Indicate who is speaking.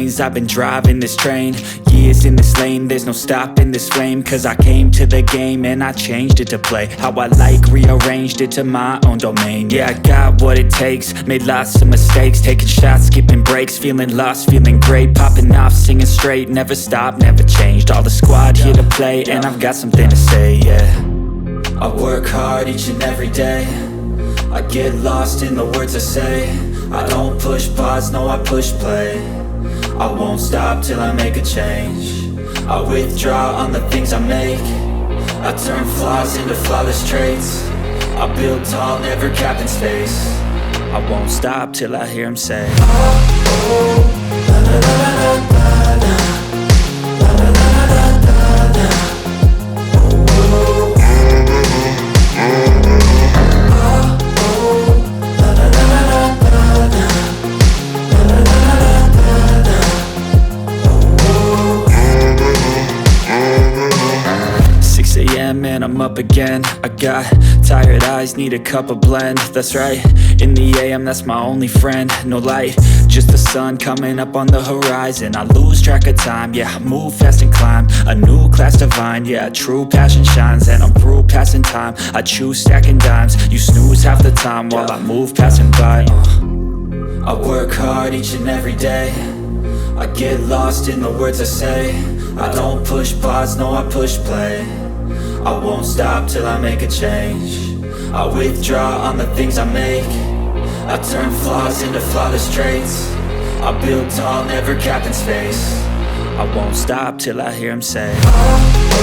Speaker 1: lanes, I've been driving this train. Years in this lane, there's no stopping this flame. Cause I came to the game and I changed it to play how I like, rearranged it to my own domain. Yeah, I got what it takes, made lots of mistakes, taking shots, skipping breaks, feeling lost, feeling great, popping off, singing straight, never stopped, never changed. All the squad here to play, and I've got something to say, yeah. I work hard each and every day, I get lost in the words I say. I don't push pause, no I push play. I won't stop till I make a change. I withdraw on the things I make. I turn flaws into flawless traits. I build tall, never capped in space. I won't stop till I hear him say, oh, oh, la la la la la la. Man, I'm up again. I got tired eyes, need a cup of blend. That's right, in the AM, that's my only friend. No light, just the sun coming up on the horizon. I lose track of time, yeah, I move fast and climb a new class divine, yeah, true passion shines. And I'm through passing time, I choose stacking dimes. You snooze half the time while I move passing by. I work hard each and every day, I get lost in the words I say. I don't push pause, no I push play. I won't stop till I make a change. I withdraw on the things I make. I turn flaws into flawless traits. I build tall, never capped in space. I won't stop till I hear him say, oh.